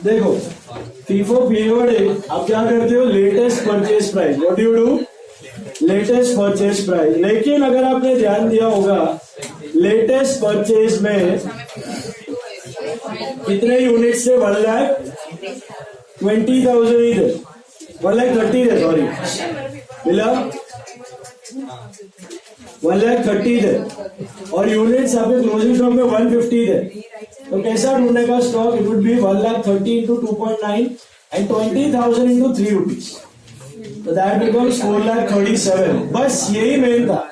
देखो FIFO period आप क्या करते हो, latest purchase price, what do you do, latest purchase price. लेकिन अगर आपने ध्यान दिया होगा लेटेस्ट परचेज में कितने यूनिट से 1,20,000 ही थे, 1,30,000 थे, सॉरी मिला 1,30,000 थे और यूनिट्स आपके क्लोजिंग स्टॉक में 150 थे। तो कैसा ढूंढने का stock, it would be 1,30,000 into 2.9 and 20,000 into 3 rupees, तो दैट बिकम्स 4,37,000। बस यही मेन था,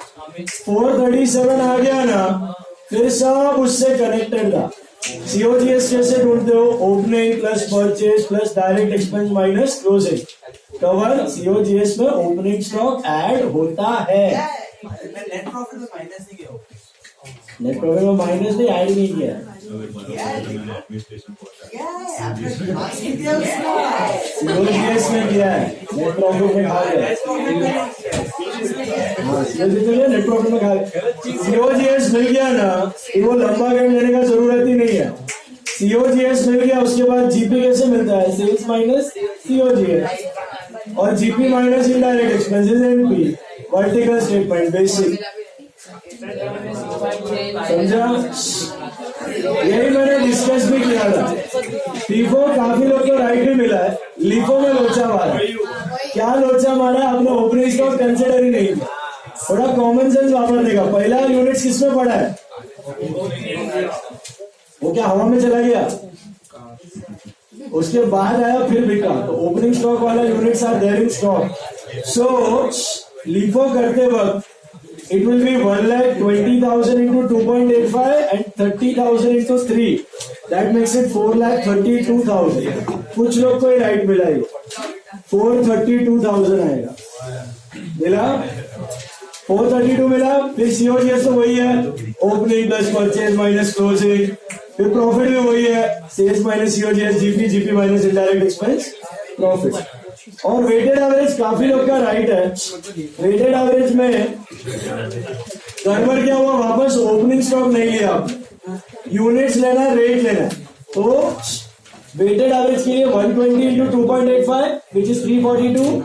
437 आ गया ना, फिर सब उससे कनेक्टेड था। सीओजीएस कैसे ढूंढते हो, opening plus purchase plus direct expense minus closing cover. COGS में ओपनिंग स्टॉक ऐड होता है, नेट प्रॉफिट में माइनस नहीं किया, नेट प्रॉफिट में माइनस नहीं ऐड नहीं किया, सीओजीएस में किया है, नेट प्रॉफिट में खा गया, नेट प्रॉफिट में खा गया। सीओजीएस मिल गया ना, वो लंबा गेम लेने का जरूरत ही नहीं है। सीओजीएस मिल गया, उसके बाद जीपी कैसे मिलता है, सेल्स माइनस सीओजीएस और GP minus indirect expenses NP, vertical statement basic, समझा। यही मैंने डिस्कस भी किया था। फीफो काफी लोग को राइट भी मिला है, लीफो में लोचा मारा। क्या लोचा मारा, आपने ओपनिंग स्टॉक कंसिडर ही नहीं किया। थोड़ा कॉमन सेंस वापरने का, पहला यूनिट किसमें पड़ा है, वो क्या हवा में चला गया, उसके बाद आया फिर बिका, तो ओपनिंग स्टॉक वाला units are there in stock. So LIFO करते वक्त it will be 1,20,000 into 2.85 and 30,000 into 3, that makes it 4,32,000। कुछ लोग को ही राइट मिला, 432,000 आएगा, मिला 432 मिला। फिर सीओजीएस तो वही है, opening plus purchase minus closing, फिर प्रॉफिट भी वही है, sales minus COGS, GP, GP minus indirect expense, profit. और वेटेड एवरेज काफी लोग का राइट है। वेटेड एवरेज में गड़बड़ क्या हुआ, वापस ओपनिंग स्टॉक नहीं लिया, यूनिट्स लेना, रेट लेना। तो वेटेड एवरेज के लिए 120 into 2.85 which is 342,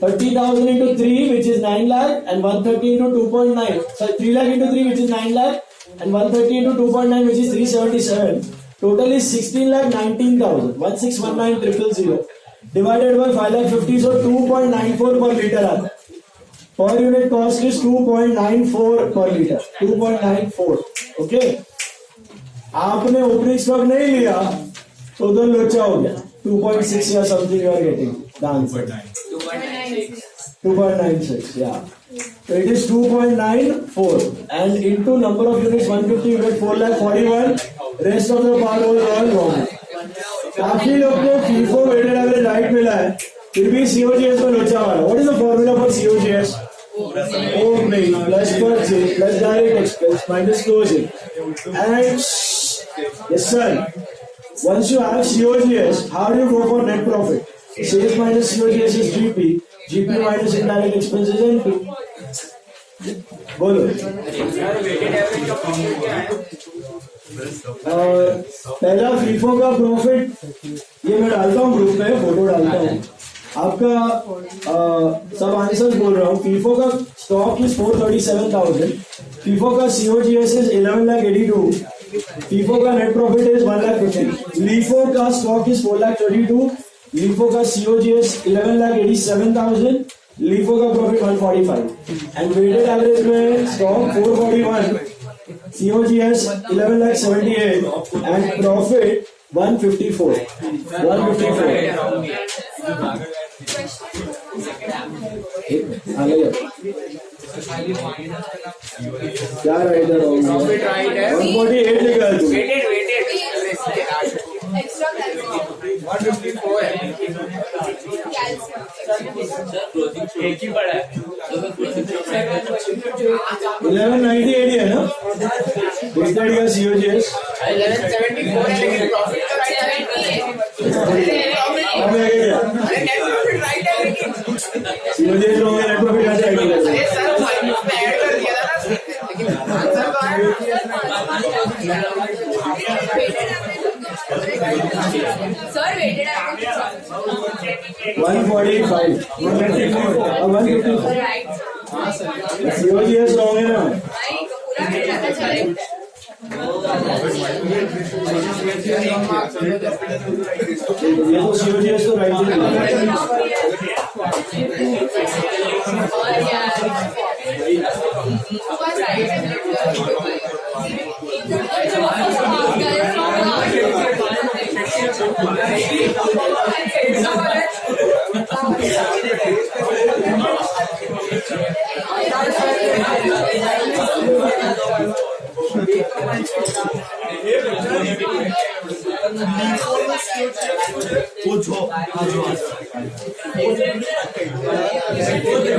30,000 into 3 which is 9 lakh and 130 into 2.9, sorry 3 lakh into 3 which is 9 lakh and 130 into 2.9 which is 377. Total is 16,19,000, 1619,000 divided by 5,50,000, so 2.94 per liter आता है। Per unit cost is 2.94 per liter, 2.94, okay. आपने opening stock नहीं लिया तो उधर लोचा हो गया, 2.6 या something you are getting the answer, 2.96, yeah. So it is 2.94 and into number of units 150 you get 4,41,000, rest of the part was all wrong। काफी लोग को फीफो वेटेड एवरेज राइट मिला है, फिर भी सीओजीएस में लोचा मारा। What is the formula for COGS, opening plus purchase plus direct expense minus closing and yes sir, once you have COGS, how do you go for net profit? Sales minus COGS is GP, GP minus indirect expenses NP। बोलो पहला FIFO का profit, ये मैं डालता हूँ group में, photo डालता हूँ आपका, सब आंसर बोल रहा हूँ। फीफो का स्टॉक इज 437,000, फीफो का COGS इज 11,82,000, फीफो का नेट प्रॉफिट इज 1,50,000, लीफो का स्टॉक इज 4,32,000, लीफो का COGS 11,87,000, लीफो का प्रॉफिट 145 एंड वेटेड एवरेज में स्टॉक 441, COGS 11,78,000 and profit 154, 154। क्या राइट है, 148 लिखा है, 154 है, एक ही पड़ा है, 1198 है ना, वेटेड का COGS 1174 है, लेकिन प्रॉफिट तो राइट है, COGS लोग नेट प्रॉफिट आ जाएगा, सर माइनस में ऐड कर दिया था ना, लेकिन आंसर तो आया। Sir waited at 145 154 right. COGS wrong है ना भाई पूरा waited आता चले. ये तो COGS तो राइट है और यार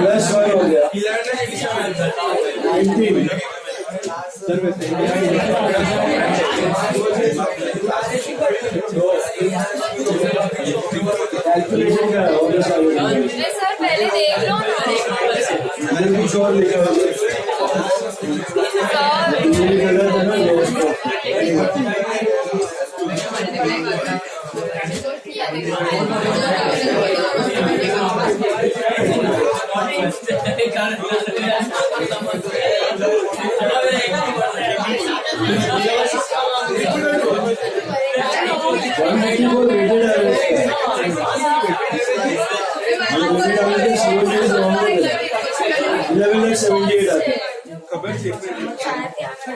प्लस 1 हो गया 19 कैलकुलेशन क्या है और सर पहले देख लो ना. मैंने कुछ और लिखा है ये गलत है ना दोस्तों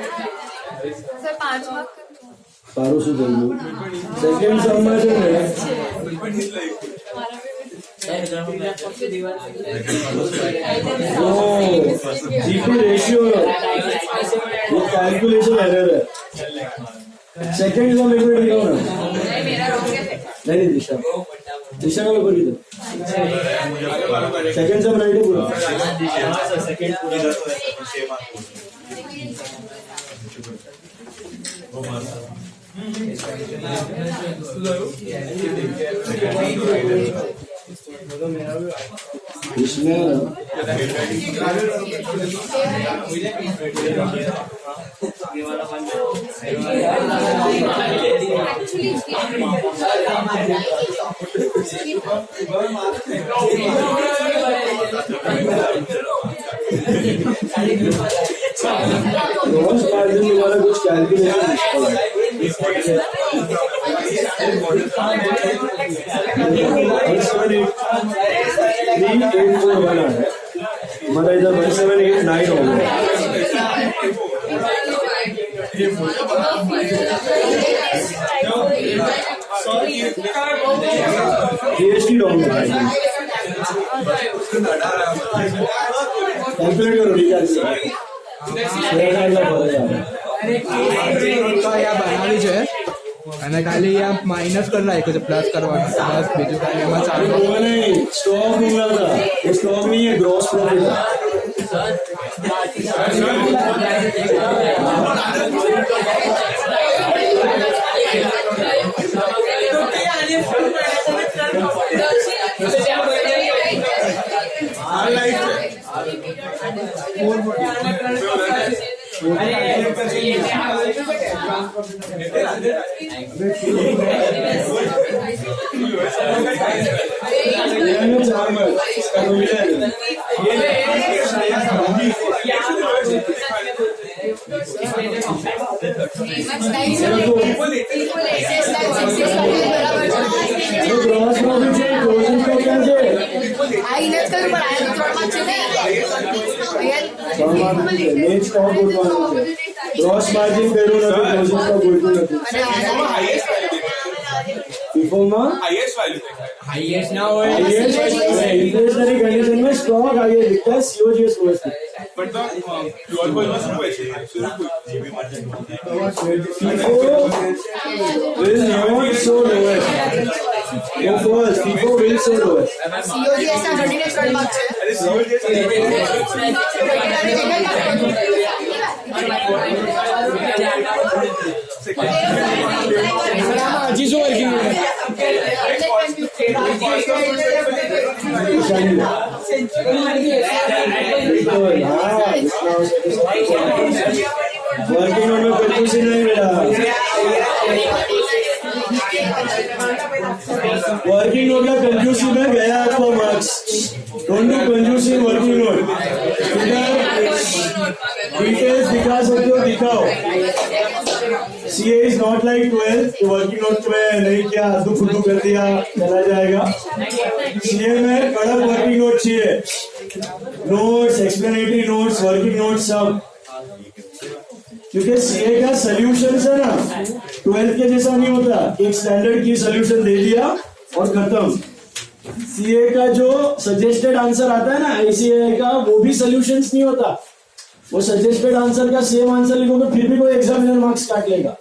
सर 5 मार्क पारो से बोलो सेकंड सम में जो है जीपी रेशियो ये कैलकुलेशन एरर है सेकंड सम एक मिनट लिखो ना नहीं मेरा रोक गया. नहीं दिशा दिशा का पेपर किधर सेकंड सम राइट है पूरा इसमें ग्रॉस मार्जिन वाला कुछ कैलकुलेशन हमारा इधर 1789 हो गया GST रॉन्ग है कैलकुलेट करो रिचार्ज बना लीजिए અને ખાલી આ માઇનસ કરી નાખ્યું છે પ્લસ કરવાનું બસ બીજું કાંઈ એમાં ચાલુ नहीं स्टॉक मिला था ये स्टॉक नहीं है ग्रॉस प्रॉफिट है ग्रॉस प्रॉफिट से क्लोजिंग को क्या से main stock गुडवान gross margin Peru ना क्लोजिंग का गुडवान बिफोर मा હાઈએસ્ટ ના હોય इंफ्लेशनरी कंडीशन में स्टॉक आगे लिखता है COGS OS But the pure coin was शुरू ऐसे GB margin will not so lowest. Go first. FIFO will so lowest. COGS ના 39 માર્ક છે. अरे सीओजीएस હજી શું વર્કિંગ वर्किंग में कुछ नहीं मिला वर्किंग नोट का कंजूसी में गया आपका मार्क्स. डोंट डू कंजूसी इन वर्किंग नोट. डिटेल्स दिखा सकते हो, दिखाओ. CA इज नॉट लाइक 12 कि वर्किंग नोट में नहीं किया, अद्दू फुद्दू कर दिया, चला जाएगा. CA में कड़क वर्किंग नोट चाहिए. Notes, explanatory notes, working notes सब. क्योंकि CA का सोल्यूशन है ना 12 के जैसा नहीं होता. एक स्टैंडर्ड की सोल्यूशन दे दिया और खत्म. CA का जो सजेस्टेड आंसर आता है ना ICAI का, वो भी सोल्यूशंस नहीं होता. वो सजेस्टेड आंसर का सेम आंसर लिखोगे फिर भी कोई एग्जामिनर मार्क्स काट लेगा.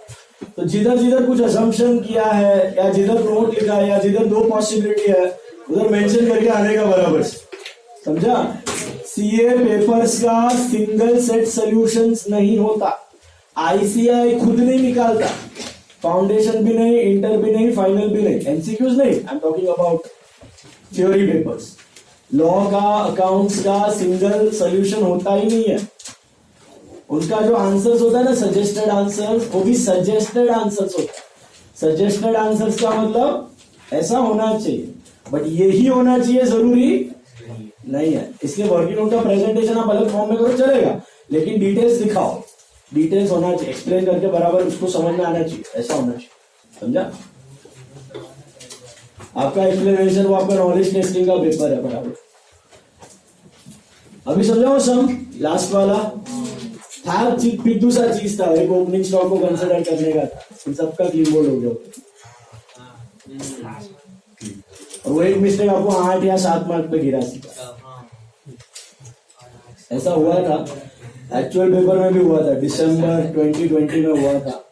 तो जिधर जिधर कुछ असम्पशन किया है या जिधर नोट लिखा है या जिधर दो पॉसिबिलिटी है उधर मेंशन करके आने का बराबर. समझा? CA पेपर्स का सिंगल सेट सॉल्यूशंस नहीं होता. ICAI खुद नहीं निकालता. फाउंडेशन भी नहीं, इंटर भी नहीं, फाइनल भी नहीं, MCQs नहीं. I am talking about theory papers. Law का, अकाउंट्स का सिंगल सॉल्यूशन होता ही नहीं है. उनका जो आंसर्स होता है ना सजेस्टेड आंसर्स, वो भी सजेस्टेड आंसर्स होता है. सजेस्टेड आंसर्स का मतलब ऐसा होना चाहिए, बट यही होना चाहिए जरूरी नहीं है. इसलिए वर्किंग नोट का प्रेजेंटेशन आप अलग फॉर्म में करो चलेगा, लेकिन डिटेल्स दिखाओ. डिटेल्स होना चाहिए, एक्सप्लेन करके बराबर उसको समझ में आना चाहिए, ऐसा होना चाहिए. समझा? आपका एक्सप्लेनेशन वो आपका नॉलेज टेस्टिंग का पेपर है बराबर. अभी समझाओ सम लास्ट वाला था. फिर दूसरा चीज था, एक ओपनिंग स्टॉक को कंसिडर करने का था. इन सबका क्लीन बोर्ड हो गया. और वो एक मिस्टेक आपको 8 या 7 मार्क पे गिरा सीखा. ऐसा हुआ था, एक्चुअल पेपर में भी हुआ था. दिसंबर 2020 में हुआ था.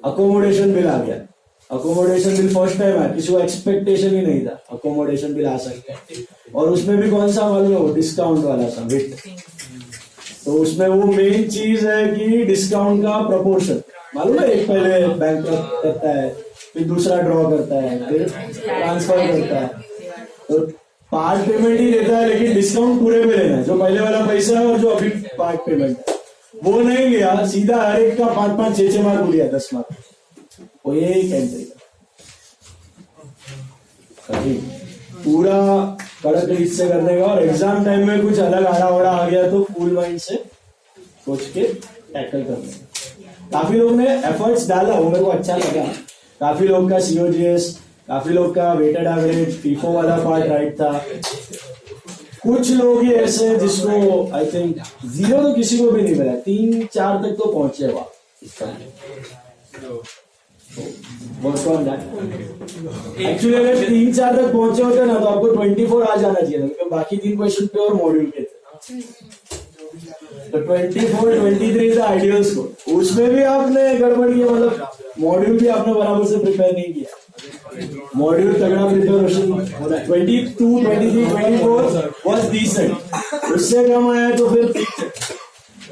अकोमोडेशन बिल आ गया. अकोमोडेशन बिल फर्स्ट टाइम आया, किसी को एक्सपेक्टेशन ही नहीं था अकोमोडेशन बिल आ सकता है. और उसमें भी कौन सा मालूम है? डिस्काउंट वाला था, विट. तो उसमें वो मेन चीज है कि डिस्काउंट का प्रपोर्शन मालूम है. एक पहले बैंक करता है, फिर दूसरा ड्रॉ करता है, फिर ट्रांसफर करता है. तो पार्ट पेमेंट ही देता है, लेकिन डिस्काउंट पूरे में लेना है. जो पहले वाला पैसा है और जो अभी पार्ट पेमेंट है वो नहीं लिया, सीधा हर एक का 5-5, 6-6 मार्क लिया, 10 मार्क. वो यही कैंसिल पूरा कड़क रीत से करने का. और एग्जाम टाइम में कुछ अलग आड़ा वड़ा आ गया तो कूल माइंड से सोच के टैकल करने. काफी लोग ने एफर्ट्स डाला, वो मेरे को अच्छा लगा. काफी लोग का COGS, काफी लोग का वेटेड एवरेज, FIFO वाला पार्ट राइट था. कुछ लोग ही ऐसे जिसको आई थिंक 0 तो किसी को भी नहीं मिला, 3-4 तक तो पहुंचे. वाह, एक्चुअली अगर 3-4 तक पहुंचे होते ना तो आपको 24 आ जाना चाहिए था, क्योंकि बाकी 3 क्वेश्चन प्योर मॉड्यूल के थे. तो 24, 23 आइडियल स्कोर. उसमें भी आपने गड़बड़ किया, मतलब मॉड्यूल भी आपने बराबर से प्रिपेयर नहीं किया. मॉड्यूल तगड़ा प्रिपरेशन होना. 22, 23, 24 वाज डिसेंट. उससे कम आया तो फिर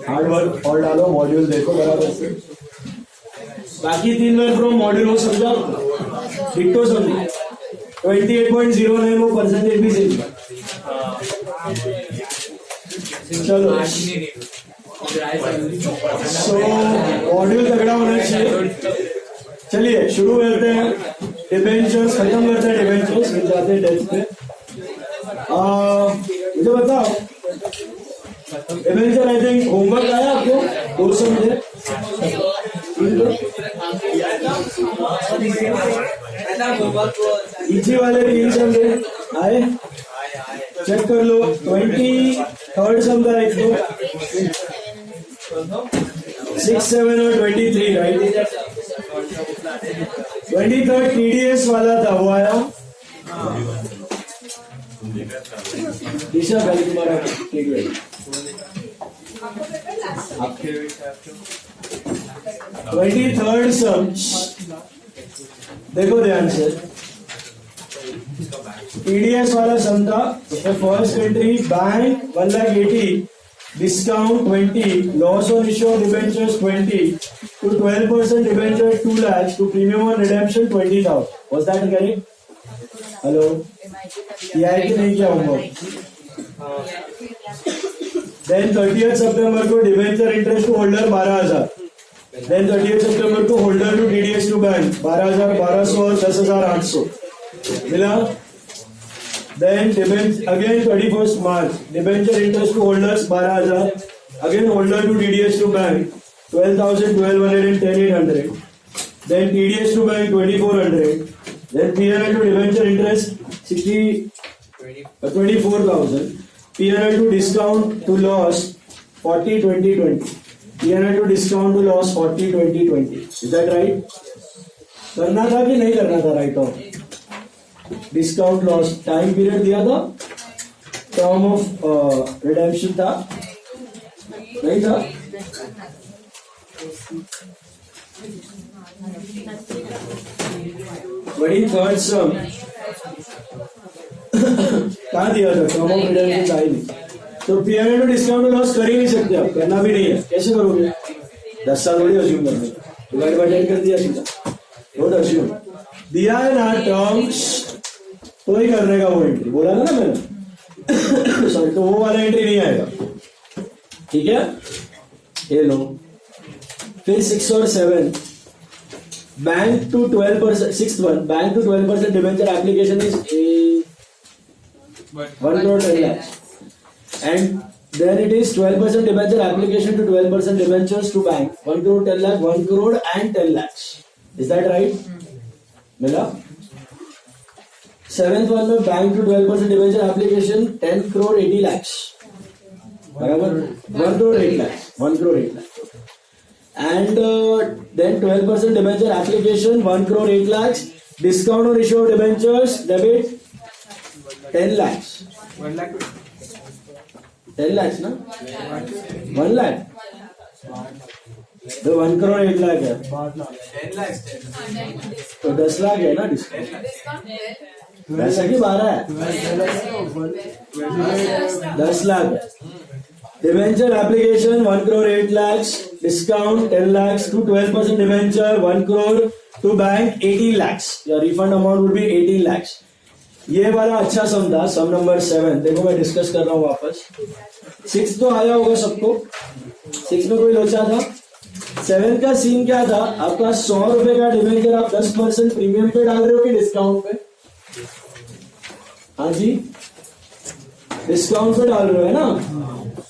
हार्ड वर्क और डालो, मॉड्यूल देखो बराबर से. बाकी 3 बार फ्रॉम मॉड्यूल हो समझा, डिट्टो समझे. 28.09 वो परसेंटेज भी सही. चलो सो मॉड्यूल तगड़ा होना चाहिए. चलिए शुरू करते हैं. डिबेंचर्स खत्म करते हैं. डिबेंचर्स मिल जाते हैं डेस्क पे. मुझे बताओ डिबेंचर आई थिंक होमवर्क आया आपको 2 समझे. इजी वाले 3 समझे आए, चेक कर लो. 23rd समझा एक दो, 6, 7 और 23 राइट. 23rd TDS वाला था, वो आया. दिशा पहले तुम्हारा 23rd सम देखो ध्यान से. TDS वाला सम था, उसमें first entry bank 1,80,000, discount 20, loss on issue of debentures 20, to 12% debenture 2 lakhs, to premium on redemption 20,000. Was that correct? Hello? किया है कि नहीं किया होमवर्क? Then 30th September को debenture interest to holder 12,000. Then 30 सितंबर को holder to DDS to bank 12,1200 और 10,800 मिला. Then again 31st March debenture interest to holders 12,000. Again holder to DDS to bank 12,000, 1,200 and 10,800. Then TDS to bank 2,400. Then PNL to debenture interest 24,000. PNL to discount to loss 40, 20, 20. PNL to discount to loss 40, 20, 20. Is that right? करना था कि नहीं करना था right of? Discount loss time period दिया था, term of redemption था, नहीं था? बड़ी थर्ड सम कहाँ दिया था? टर्म ऑफ रिडेम्पशन था ही नहीं. तो पीएनएल डिस्काउंट लॉस कर ही नहीं सकते आप, करना भी नहीं है. कैसे करोगे? 10 साल थोड़ी अज्यूम करना, डिवाइड बाय 10 कर दिया सीधा. नोट अज्यूम दिया है ना टर्म्स, तो ही करने का वो एंट्री बोला था ना मैंने. सॉरी, तो वो वाला एंट्री नहीं आएगा. ठीक है, ये लो. फिर 6 और 7 bank to 12%. 6th one, bank to 12% debenture application is 1 crore 10 lakhs. And then it is 12% debenture application to 12% debentures to bank 1 crore 10 lakh, 1 crore and 10 lakhs. Is that right? मिला. 7th one में bank to 12% debenture application 10 crore 80 lakhs. बराबर 1 crore 8 lakhs. 1 crore 8 lakhs. And then 12% debenture application 1 crore 8 lakhs. Discount on issue of debentures debit 10 lakhs. 1 lakh 10 lakhs ना? 1 lakh. तो 1 crore 8 lakh है. 10 lakhs. तो 10 लाख है ना discount. वैसा कि 12 है. 10 लाख है. Debenture application 1 crore 8 lakhs. Discount 10 lakhs to 12% debenture 1 crore to bank 18 lakhs. Your refund amount would be 18 lakhs. ये वाला अच्छा सम था, सम नंबर 7. देखो मैं डिस्कस कर रहा हूँ वापस. 6 तो आया होगा सबको. 6 में कोई लोचा था. 7 का सीन क्या था? आपका 100 रुपए का डिबेंचर आप 10% प्रीमियम पे डाल रहे हो कि डिस्काउंट पे? हाँ जी, डिस्काउंट पे डाल रहे हो है ना.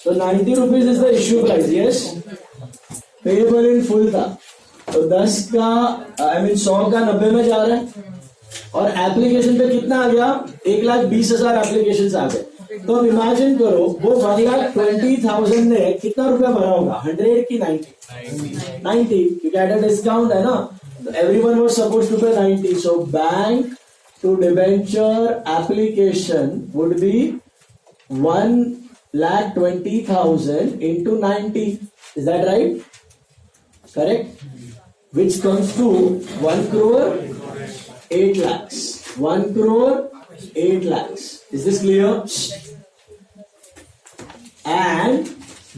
तो 90 rupees is the issue price. Yes, payable in full था. तो 10 का 100 का 90 में जा रहा है. और एप्लीकेशन पे कितना आ गया? 1,20,000 एप्लीकेशन आ गए. तो अब इमेजिन करो वो 1,20,000 ने कितना रुपया भरा होगा? 100 की 90? 90, क्योंकि एट अ डिस्काउंट है ना. तो everyone was supposed to pay 90. So bank to debenture application would be 1,20,000 into 90. Is that right? Correct? Which comes to 1 crore 8 lakhs. 1 crore 8 lakhs. Is this clear? And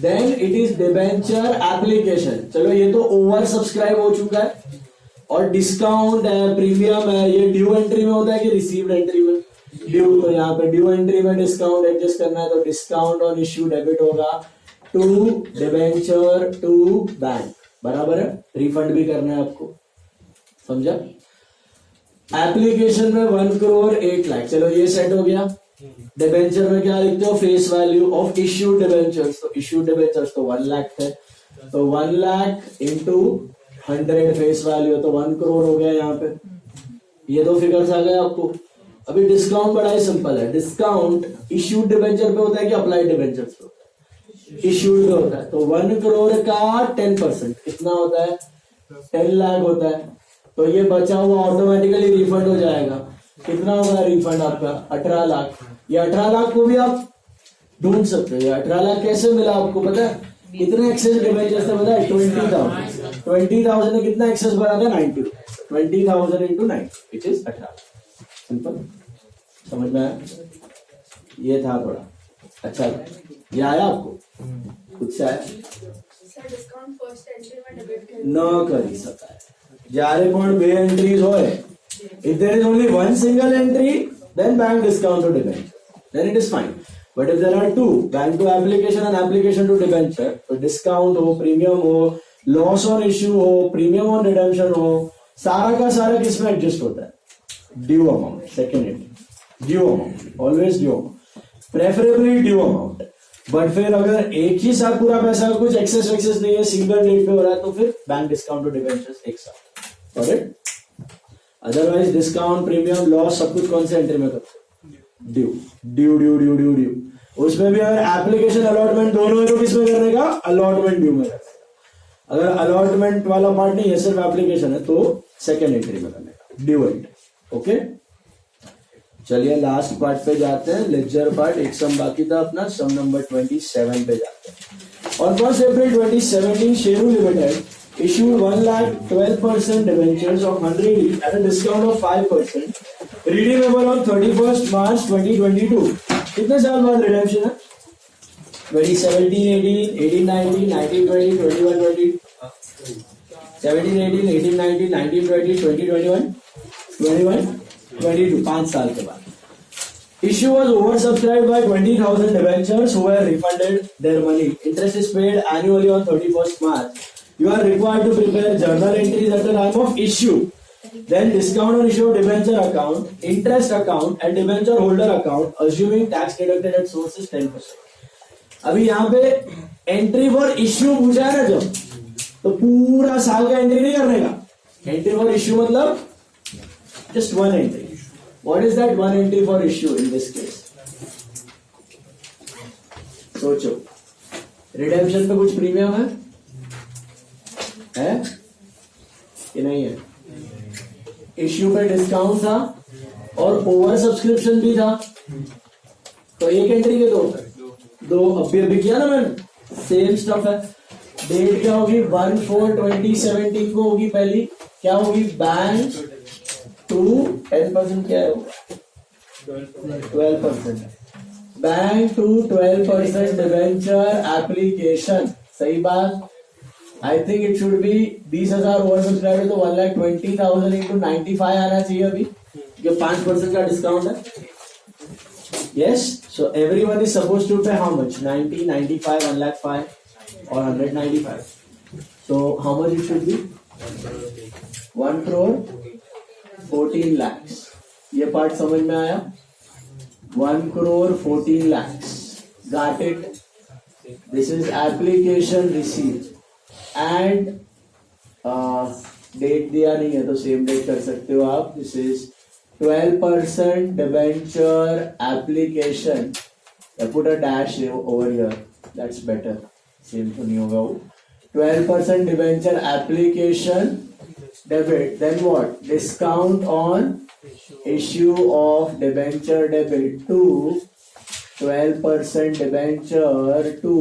then it is debenture application. चलो ये तो over subscribe हो चुका है. और discount है, premium है, ये ड्यू एंट्री में होता है कि रिसीव्ड एंट्री में? ड्यू. तो यहाँ पे ड्यू एंट्री में डिस्काउंट एडजस्ट करना है, तो डिस्काउंट ऑन इश्यू डेबिट होगा टू डिबेंचर टू बैंक. बराबर है. रिफंड भी करना है आपको, समझा? एप्लीकेशन में 1 crore 8 लाख. चलो ये सेट हो गया. डिबेंचर में क्या लिखते हो? Face value of issued debentures. तो इश्यूड डिबेंचर्स तो 1 लाख थे. तो 1 लाख इंटू 100 फेस वैल्यू, तो 1 crore हो गया यहाँ पे. ये दो फिगर्स आ गए आपको. अभी डिस्काउंट बड़ा ही सिंपल है. डिस्काउंट इश्यूड डिबेंचर पे होता है कि अप्लाइड डिबेंचर्स पे होता है? इश्यूड पे होता है. तो 1 crore का 10% कितना होता है? 10 लाख होता है. तो ये बचा हुआ ऑटोमेटिकली रिफंड हो जाएगा. कितना होगा रिफंड आपका? 18 लाख. ये 18 लाख को भी आप ढूंढ सकते हो. ये 18 लाख कैसे मिला आपको पता है? कितने एक्सेस डिबेंचर्स थे पता है? 20,000. 20,000 ने कितना एक्सेस भरा था? 90. 20,000 into 90 which is 18. सिंपल. समझ में आया? ये था थोड़ा अच्छा. ये आया आपको? खुद से आया? डिस्काउंट फर्स्ट एंट्री में डेबिट न कर सकता है. જ્યારે પણ બે એન્ટ્રીઝ હોય, if there is only one single entry, then bank discount to debenture, then it is fine. But if there are two, bank to application and application to debenture, तो discount हो, premium हो, loss on issue हो, premium on redemption हो, सारा का सारा किस में एडजस्ट होता है? Due amount, second entry, due amount, always due amount, preferably due amount. But फिर अगर एक ही साथ पूरा पैसा कुछ एक्सेस वैक्सेस नहीं है, सिंगल डेट पे हो रहा है, तो फिर बैंक डिस्काउंट और डिबेंचर्स एक साथ, correct? Otherwise discount, premium, loss सब कुछ कौन से एंट्री में करते हैं? Due, due due due due due. उसमें भी अगर एप्लीकेशन अलॉटमेंट दोनों है तो किसमें करने का? अलॉटमेंट ड्यू में करने का। अगर अलॉटमेंट वाला पार्ट नहीं है, सिर्फ एप्लीकेशन है, तो सेकेंड एंट्री में करने का, ड्यू एंट्री। ओके, चलिए लास्ट पार्ट पे जाते हैं, लेजर पार्ट। एक सम बाकी था अपना, सम नंबर 27 पे जाते हैं। On 1st April 2017, Sheru Limited issued 1,12% debentures of 100 each at a discount of 5%, redeemable on 31st March 2022. कितने साल बाद रिडेम्पशन है? 2017, 18, 18, 19, 19, 20, 21, 20, 17, 18, 18, 19, 19, 20, 20, 21, 21, 22, 5 साल के बाद। Issue was oversubscribed by 20,000 debentures who were refunded their money. Interest is paid annually on 31st March. You are required to prepare journal entries at the time of issue. Then discount on issue of debenture account, interest account and debenture holder account, assuming tax deducted at source is 10%. अभी यहाँ पे entry for issue पूछा है ना, जब तो पूरा साल का एंट्री नहीं करने का। एंट्री फॉर इश्यू मतलब just one entry. What is that one entry for issue in this case? सोचो, रिडेम्पशन पे कुछ प्रीमियम है कि नहीं है? इश्यू पे डिस्काउंट था और ओवर सब्सक्रिप्शन भी था, तो एक एंट्री के दो अभी किया ना मैंने, सेम स्टफ है। डेट क्या होगी? 1/4/2017 को होगी पहली, क्या होगी? बैंक टू 10% क्या है? 12%। बैंक टू 12% डिबेंचर एप्लीकेशन, सही बात। I think it should B 20,000 over subscribe, तो 1,20,000 into 95 आना चाहिए अभी, जो 5% का डिस्काउंट है। Yes, so everyone is suppose to pay how much? 90, 95, 1,05 और 195। So how much it should be? 1,14 lakhs। ये पार्ट समझ में आया? 1,14 lakhs। Got it? This is application receipt and date दिया नहीं है तो सेम डेट कर सकते हो आप। This is 12% debenture application, put a dash over here, that's better, same तो नहीं होगा वो। 12% debenture application debit, then what? Discount on issue of debenture debit to 12% debenture to